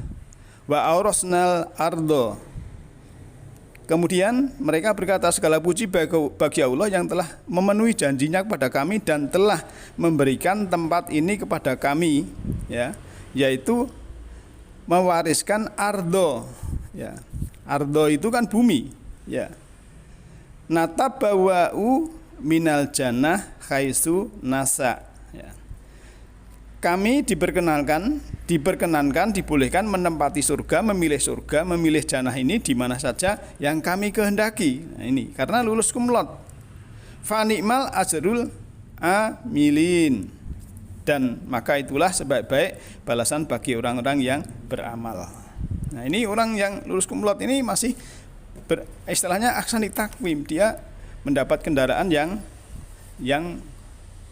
wa aurasnal ardo. Kemudian mereka berkata, segala puji bagi Allah yang telah memenuhi janjinya kepada kami dan telah memberikan tempat ini kepada kami, ya, yaitu mewariskan ardo, ya. Ardo itu kan bumi, ya. Natabawa'u minal jannah khaisu nasa, ya. Kami diperkenankan, dibolehkan menempati surga, memilih jannah ini di mana saja yang kami kehendaki. Nah, ini karena lulus kumlot. Fa ni'mal ajrul amilin. Dan maka itulah sebaik-baik balasan bagi orang-orang yang beramal. Nah, ini orang yang lulus kumlot ini masih istilahnya ahsani takwim, dia mendapat kendaraan yang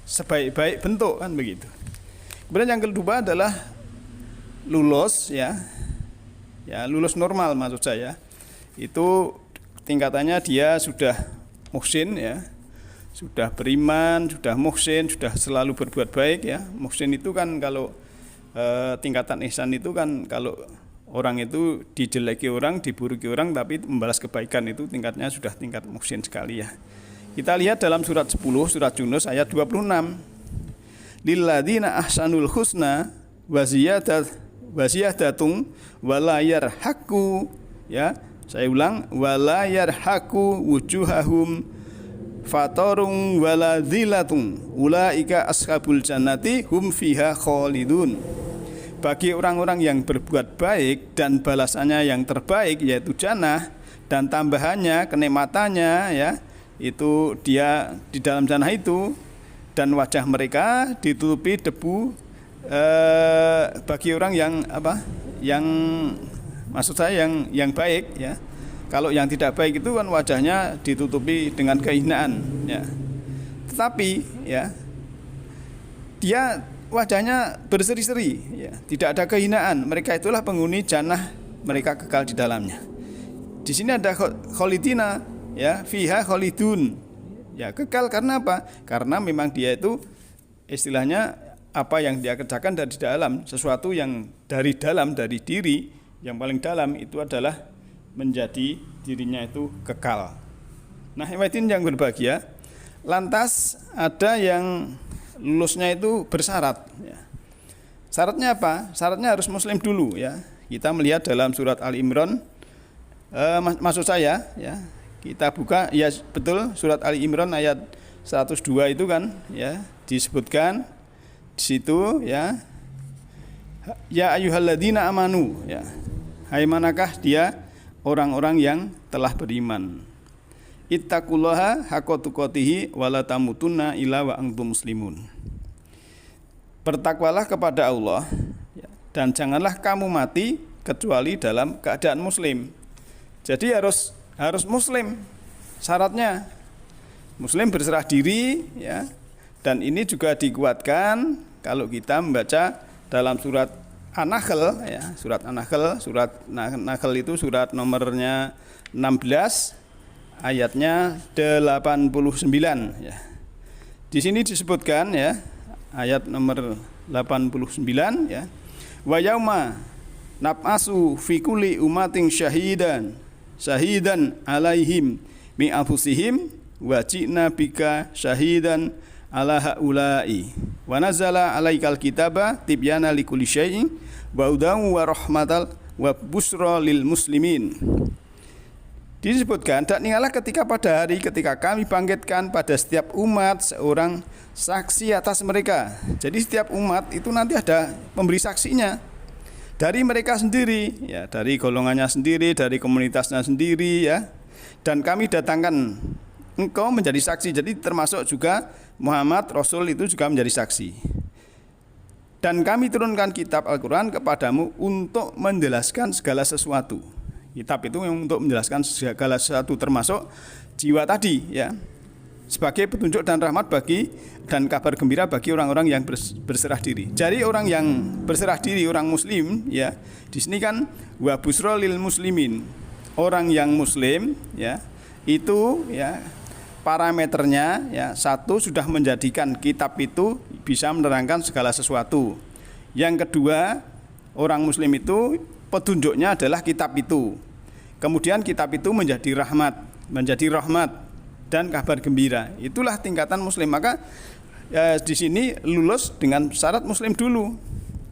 sebaik-baik bentuk, kan begitu. Kemudian yang kedua adalah lulus, ya lulus normal maksud saya. Itu tingkatannya dia sudah muhsin, ya, sudah beriman, sudah muhsin, sudah selalu berbuat baik, ya. Muhsin itu kan kalau tingkatan ihsan itu kan kalau orang itu dijeleki orang, diburuki orang tapi membalas kebaikan, itu tingkatnya sudah tingkat muhsin sekali, ya. Kita lihat dalam surat 10, surat Yunus ayat 26. Lilladzina ahsanul husna wa ziyadatun wa la yarhaqu, ya. Saya ulang, wa la yarhaqu wujuhahum fatarun wa la dhilatun ulaika ashabul jannati hum fiha khalidun. Bagi orang-orang yang berbuat baik dan balasannya yang terbaik yaitu jannah, dan tambahannya kenikmatannya, ya, itu dia di dalam jannah itu, dan wajah mereka ditutupi debu, bagi orang yang yang maksud saya yang baik, ya. Kalau yang tidak baik itu kan wajahnya ditutupi dengan kehinaan, ya. Tetapi, ya, dia wajahnya berseri-seri, ya, tidak ada kehinaan. Mereka itulah penghuni jannah, mereka kekal di dalamnya. Di sini ada khalidina, ya, fiha khalidun. Ya, kekal karena apa? Karena memang dia itu istilahnya apa yang dia kerjakan dari dalam, sesuatu yang dari dalam, dari diri yang paling dalam itu adalah menjadi dirinya itu kekal. Nah, hadirin yang berbahagia, lantas ada yang lulusnya itu bersyarat, ya. Syaratnya apa? Syaratnya harus muslim dulu, ya. Kita melihat dalam surat Al-Imran, maksud saya, ya. Kita buka, ya betul, surat Ali Imran ayat 102 itu kan, ya, disebutkan di situ, ya. Ya ayyuhalladzina amanu, ya. Hai manakah dia orang-orang yang telah beriman. Ittaqullaha haqqa tuqatih wa la tamutunna illa wa antum muslimun. Bertakwalah kepada Allah, ya, dan janganlah kamu mati kecuali dalam keadaan muslim. Jadi harus muslim, syaratnya muslim berserah diri, ya. Dan ini juga dikuatkan kalau kita membaca dalam surat An-Nahl, ya, surat Nahl itu surat nomornya 16 ayatnya 89, ya. Di sini disebutkan, ya, ayat nomor 89, ya. Wa yauma nab'asu fi kulli ummatin syahidan alaihim mi anfusihim wa ji'na bika syahidan ala haula'i wa nazala alaikal kitaba tibyana likulli syai'in wa hudan wa rahmatal wa busra lil muslimin. Disebutkan, dan ingatlah ketika pada hari ketika kami bangkitkan pada setiap umat seorang saksi atas mereka. Jadi setiap umat itu nanti ada pemberi saksinya dari mereka sendiri, ya, dari golongannya sendiri, dari komunitasnya sendiri, ya. Dan kami datangkan engkau menjadi saksi. Jadi termasuk juga Muhammad Rasul itu juga menjadi saksi. Dan kami turunkan kitab Al-Quran kepadamu untuk menjelaskan segala sesuatu. Kitab itu memang untuk menjelaskan segala sesuatu termasuk jiwa tadi, ya, sebagai petunjuk dan rahmat bagi dan kabar gembira bagi orang-orang yang berserah diri. Jadi orang yang berserah diri, orang muslim, ya, di sini kan wa busra lil muslimin. Orang yang muslim, ya, itu, ya, parameternya, ya, satu sudah menjadikan kitab itu bisa menerangkan segala sesuatu. Yang kedua, orang muslim itu petunjuknya adalah kitab itu. Kemudian kitab itu menjadi rahmat dan kabar gembira. Itulah tingkatan muslim. Maka di sini lulus dengan syarat muslim dulu.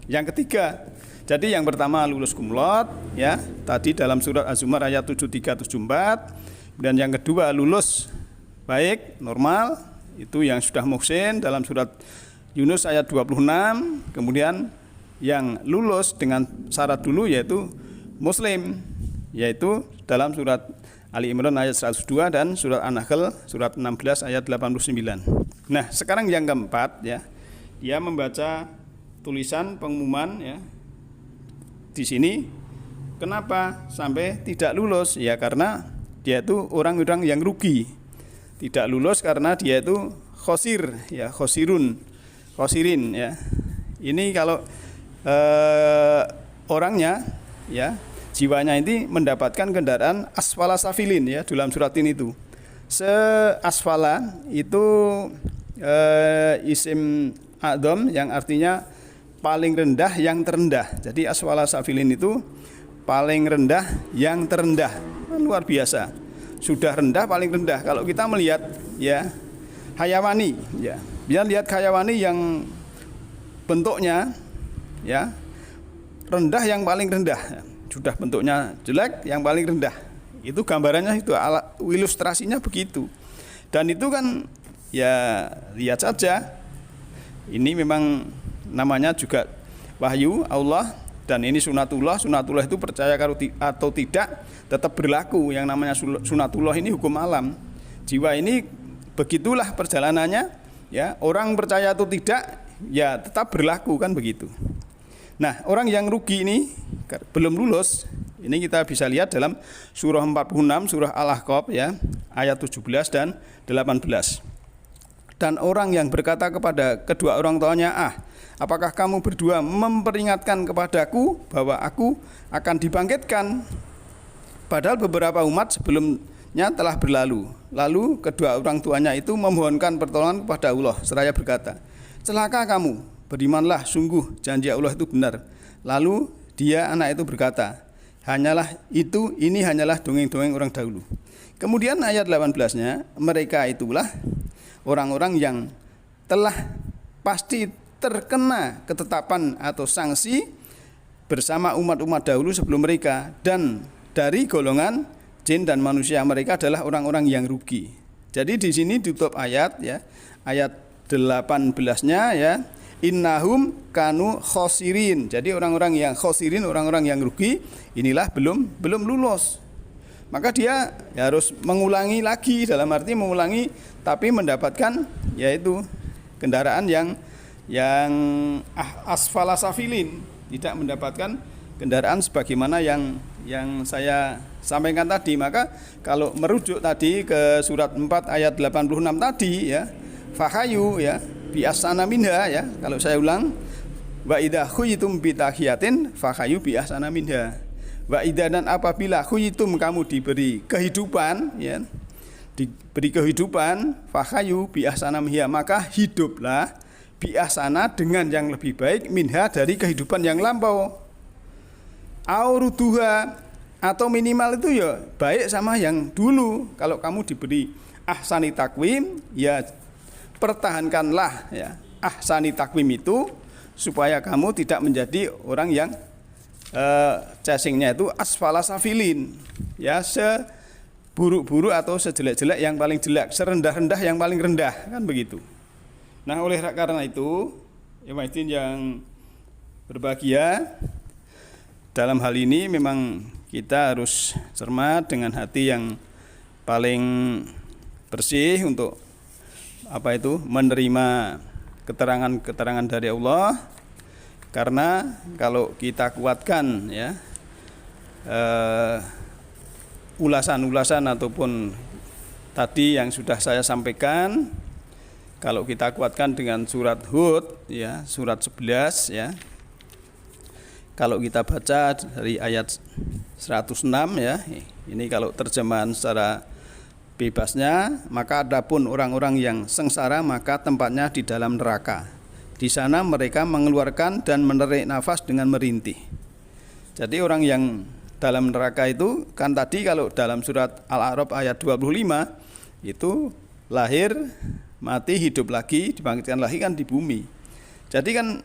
Yang ketiga, Jadi yang pertama lulus kumlot ya, tadi dalam surat Az-Zumar ayat 73-74. Dan yang kedua lulus baik normal, itu yang sudah muhsin dalam surat Yunus ayat 26. Kemudian yang lulus dengan syarat dulu yaitu muslim, yaitu dalam surat Ali Imran ayat 102 dan surat An-Nahl surat 16 ayat 89. Nah, sekarang yang keempat ya, dia membaca tulisan pengumuman ya. Di sini kenapa sampai tidak lulus? Ya karena dia itu orang-orang yang rugi. Tidak lulus karena dia itu khosir ya, khosirin ya. Ini kalau orangnya ya, jiwanya ini mendapatkan kendaraan asfala safilin ya, dalam surat ini itu. Asfala itu isim a'dham yang artinya paling rendah yang terendah. Jadi asfala safilin itu paling rendah yang terendah. Luar biasa. Sudah rendah paling rendah. Kalau kita melihat ya hayawani ya, bisa lihat hayawani yang bentuknya ya rendah yang paling rendah. Sudah bentuknya jelek yang paling rendah. Itu gambarannya itu, ilustrasinya begitu. Dan itu kan ya lihat saja. Ini memang namanya juga wahyu Allah, dan ini sunatullah. Sunatullah itu percaya atau tidak tetap berlaku. Yang namanya sunatullah ini hukum alam. Jiwa ini begitulah perjalanannya ya. Orang percaya atau tidak ya tetap berlaku kan begitu. Nah, orang yang rugi ini belum lulus. Ini kita bisa lihat dalam surah 46 surah Al-Ahqaf ya, ayat 17 dan 18. Dan orang yang berkata kepada kedua orang tuanya, apakah kamu berdua memperingatkan kepadaku bahwa aku akan dibangkitkan? Padahal beberapa umat sebelumnya telah berlalu. Lalu kedua orang tuanya itu memohonkan pertolongan kepada Allah seraya berkata, celaka kamu, berimanlah, sungguh janji Allah itu benar. Lalu dia anak itu berkata, ini hanyalah dongeng-dongeng orang dahulu. Kemudian ayat 18-nya, mereka itulah orang-orang yang telah pasti terkena ketetapan atau sanksi bersama umat-umat dahulu sebelum mereka, dan dari golongan jin dan manusia mereka adalah orang-orang yang rugi. Jadi di sini ditutup ayat ya, ayat 18-nya ya, innahum kanu khosirin. Jadi orang-orang yang khosirin, orang-orang yang rugi, inilah belum lulus. Maka dia harus mengulangi lagi, dalam arti mengulangi tapi mendapatkan yaitu kendaraan yang asfala safilin, tidak mendapatkan kendaraan sebagaimana yang saya sampaikan tadi. Maka kalau merujuk tadi ke surat 4 ayat 86 tadi ya, fahayu ya bi ahsana minha ya. Kalau saya ulang, wa idza khuyitum bi tahiyatin fahayu bi ahsana minha. Wa idza, dan apabila khuyitum kamu diberi kehidupan ya, diberi kehidupan, fahayu bi ahsana minha, maka hiduplah bi ahsana dengan yang lebih baik minha dari kehidupan yang lampau. Auruduha, atau minimal itu ya baik sama yang dulu. Kalau kamu diberi ahsani takwim ya pertahankanlah ya ahsani takwim itu, supaya kamu tidak menjadi orang yang casingnya itu asfala safilin ya, seburuk-buruk atau sejelek-jelek yang paling jelek, serendah-rendah yang paling rendah kan begitu. Nah, oleh karena itu ya yang berbahagia, dalam hal ini memang kita harus cermat dengan hati yang paling bersih untuk menerima keterangan-keterangan dari Allah. Karena kalau kita kuatkan ya ulasan-ulasan ataupun tadi yang sudah saya sampaikan, kalau kita kuatkan dengan surat Hud ya, surat 11 ya, kalau kita baca dari ayat 106 ya, ini kalau terjemahan secara bebasnya, maka adapun orang-orang yang sengsara maka tempatnya di dalam neraka. Di sana mereka mengeluarkan dan menarik nafas dengan merintih. Jadi orang yang dalam neraka itu kan tadi kalau dalam surat Al-A'raf ayat 25 itu lahir, mati, hidup lagi, dibangkitkan lagi kan di bumi. Jadi kan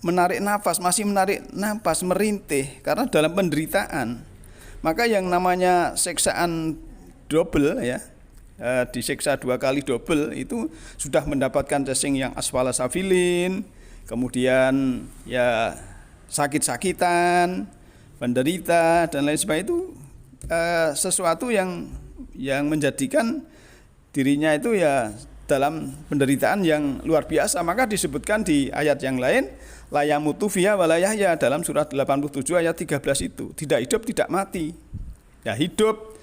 menarik nafas, masih menarik nafas, merintih karena dalam penderitaan. Maka yang namanya siksaan double ya, disiksa 2 kali double itu sudah mendapatkan cacing yang asfala safilin, kemudian ya sakit-sakitan, penderita dan lain sebagainya, itu sesuatu yang menjadikan dirinya itu ya dalam penderitaan yang luar biasa. Maka disebutkan di ayat yang lain, la yamutu fiha wa la yahya, dalam surat 87 ayat 13 itu, tidak hidup tidak mati. Ya hidup,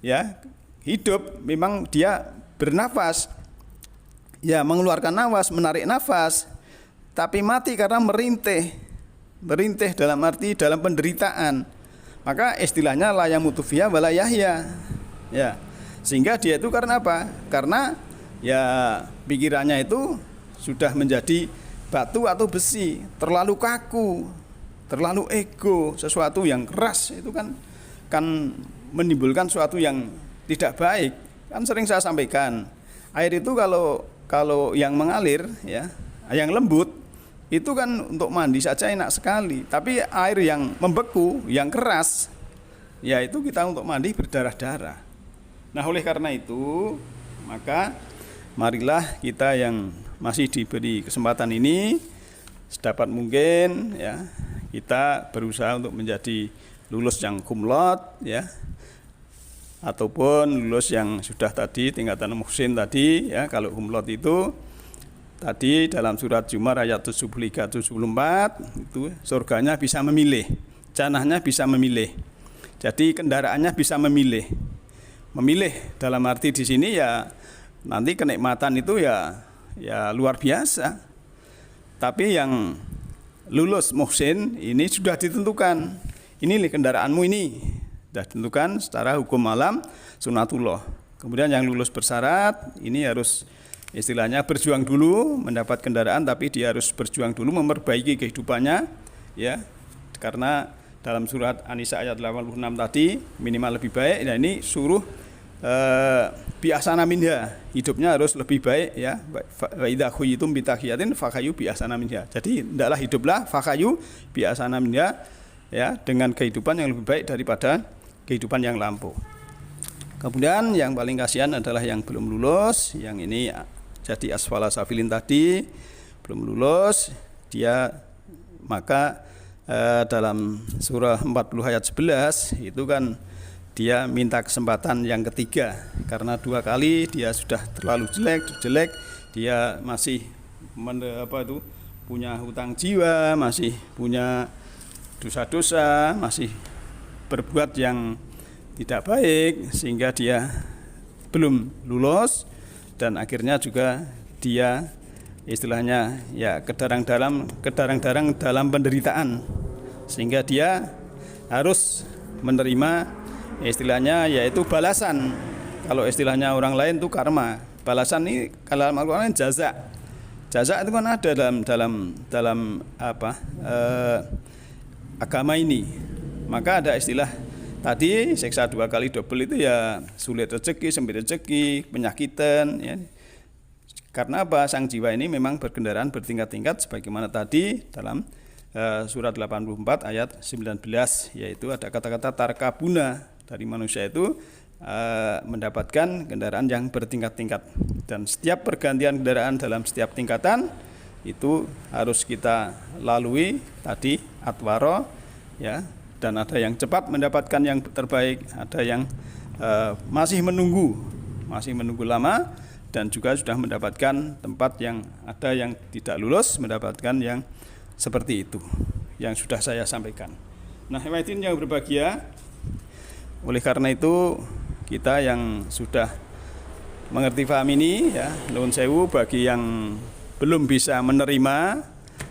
ya hidup memang dia bernafas, ya mengeluarkan nafas, menarik nafas, tapi mati karena merintih dalam arti dalam penderitaan. Maka istilahnya la yamutu fiha wa la yahya. Ya, sehingga dia itu karena apa? Karena ya pikirannya itu sudah menjadi batu atau besi, terlalu kaku, terlalu ego, sesuatu yang keras itu kan menimbulkan sesuatu yang tidak baik. Kan sering saya sampaikan, air itu kalau yang mengalir ya, yang lembut itu kan untuk mandi saja enak sekali, tapi air yang membeku, yang keras, ya itu kita untuk mandi berdarah-darah. Nah, oleh karena itu, maka marilah kita yang masih diberi kesempatan ini sedapat mungkin ya kita berusaha untuk menjadi lulus yang cum laude ya, ataupun lulus yang sudah tadi tingkatan muhsin tadi ya. Kalau cum laude itu tadi dalam surat Zumar ayat 73-74 itu surganya bisa memilih, jannahnya bisa memilih. Jadi kendaraannya bisa memilih dalam arti di sini ya nanti kenikmatan itu ya luar biasa. Tapi yang lulus muhsin ini sudah ditentukan. Ini kendaraanmu ini sudah ditentukan secara hukum alam sunatullah. Kemudian yang lulus bersyarat ini harus istilahnya berjuang dulu mendapat kendaraan, tapi dia harus berjuang dulu memperbaiki kehidupannya ya. Karena dalam surat An-Nisa ayat 86 tadi minimal lebih baik. Nah, ini suruh biasana minha, hidupnya harus lebih baik ya. Wa idza khuyitum bi tahiyatin fakhayu biasana minha. Jadi hendaklah hiduplah fakhayu biasana minha ya, dengan kehidupan yang lebih baik daripada kehidupan yang lampau. Kemudian yang paling kasihan adalah yang belum lulus, yang ini jadi asfala safilin tadi belum lulus dia, maka dalam surah 40 ayat 11 itu kan dia minta kesempatan yang ketiga karena 2 kali dia sudah terlalu jelek, dia masih punya hutang jiwa, masih punya dosa-dosa, masih berbuat yang tidak baik sehingga dia belum lulus, dan akhirnya juga dia istilahnya ya kedarang-darang dalam penderitaan, sehingga dia harus menerima istilahnya yaitu balasan. Kalau istilahnya orang lain itu karma. Balasan ini kalau Al-Qur'an jaza. Jaza itu kan ada dalam agama ini. Maka ada istilah tadi siksa 2 kali double itu ya sulit rezeki, sempit rezeki, penyakitan ya. Karena apa? Sang jiwa ini memang berkendaraan bertingkat-tingkat sebagaimana tadi dalam surat 84 ayat 19, yaitu ada kata-kata tarkabuna, dari manusia itu mendapatkan kendaraan yang bertingkat-tingkat, dan setiap pergantian kendaraan dalam setiap tingkatan itu harus kita lalui tadi atwaro ya, dan ada yang cepat mendapatkan yang terbaik, ada yang masih menunggu lama, dan juga sudah mendapatkan tempat yang ada yang tidak lulus mendapatkan yang seperti itu yang sudah saya sampaikan. Nah, hadirin yang berbahagia, oleh karena itu kita yang sudah mengerti paham ini ya, nuwun sewu bagi yang belum bisa menerima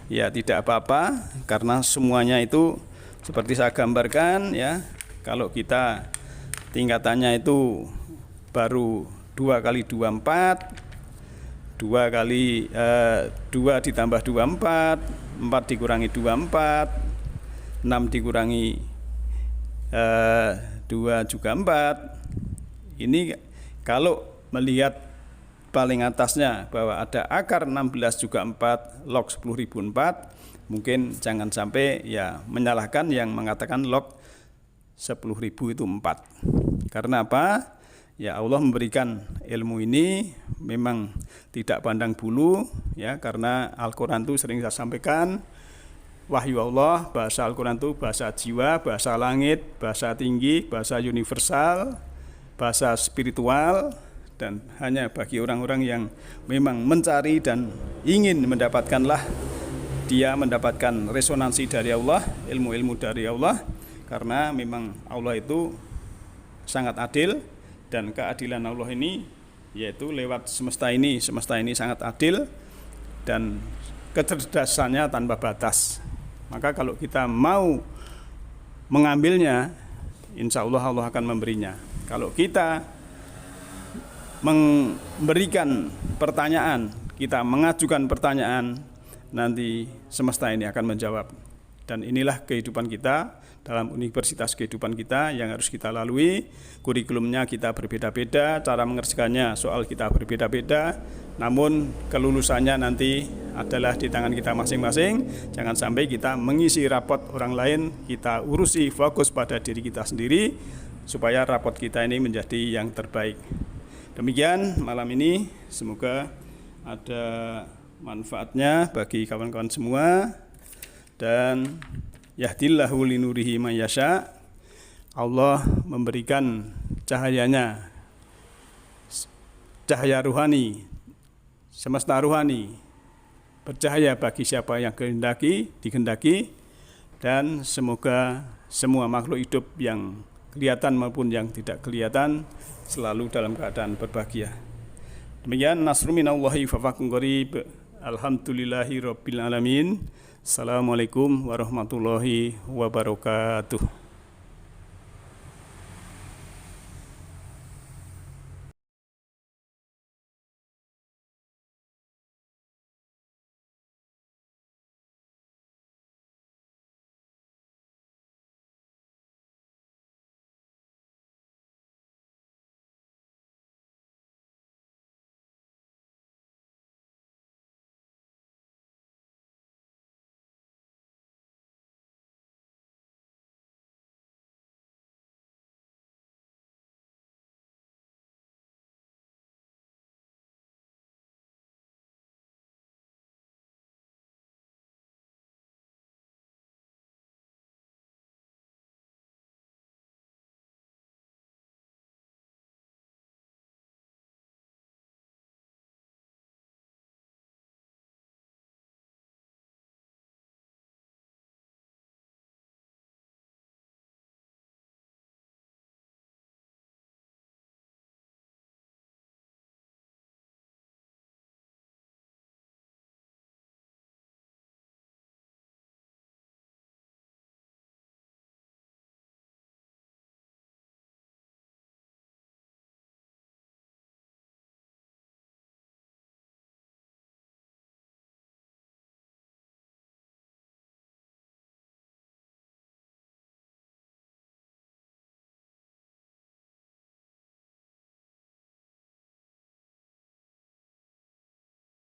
ya tidak apa-apa, karena semuanya itu seperti saya gambarkan ya, kalau kita tingkatannya itu baru 2 kali 2 4, 2 kali 2 ditambah 2 4, 4 dikurangi 2 4, 6 dikurangi 2 juga 4. Ini kalau melihat paling atasnya bahwa ada akar 16 juga 4 log 10.000 4, mungkin jangan sampai ya menyalahkan yang mengatakan log 10.000 itu 4. Karena apa? Ya Allah memberikan ilmu ini memang tidak pandang bulu ya, karena Al-Qur'an itu sering saya sampaikan, wahyu Allah, bahasa Al-Qur'an itu bahasa jiwa, bahasa langit, bahasa tinggi, bahasa universal, bahasa spiritual, dan hanya bagi orang-orang yang memang mencari dan ingin mendapatkanlah dia mendapatkan resonansi dari Allah, ilmu-ilmu dari Allah, karena memang Allah itu sangat adil, dan keadilan Allah ini yaitu lewat semesta ini sangat adil dan kecerdasannya tanpa batas. Maka kalau kita mau mengambilnya, insya Allah Allah akan memberinya. Kalau kita memberikan pertanyaan, kita mengajukan pertanyaan, nanti semesta ini akan menjawab. Dan inilah kehidupan kita dalam universitas kehidupan kita yang harus kita lalui. Kurikulumnya kita berbeda-beda, cara mengerjakannya soal kita berbeda-beda, namun kelulusannya nanti adalah di tangan kita masing-masing. Jangan sampai kita mengisi rapot orang lain, kita urusi, fokus pada diri kita sendiri, supaya rapot kita ini menjadi yang terbaik. Demikian malam ini, semoga ada manfaatnya bagi kawan-kawan semua, dan yahdillahu linurihi man yasha. Allah memberikan cahayanya, cahaya ruhani, semesta ruhani, bercahaya bagi siapa yang dikehendaki, dan semoga semua makhluk hidup yang kelihatan maupun yang tidak kelihatan selalu dalam keadaan berbahagia. Demikian, nasrun minallahi wa fathun qarib. Alhamdulillahi rabbil alamin. Assalamualaikum warahmatullahi wabarakatuh.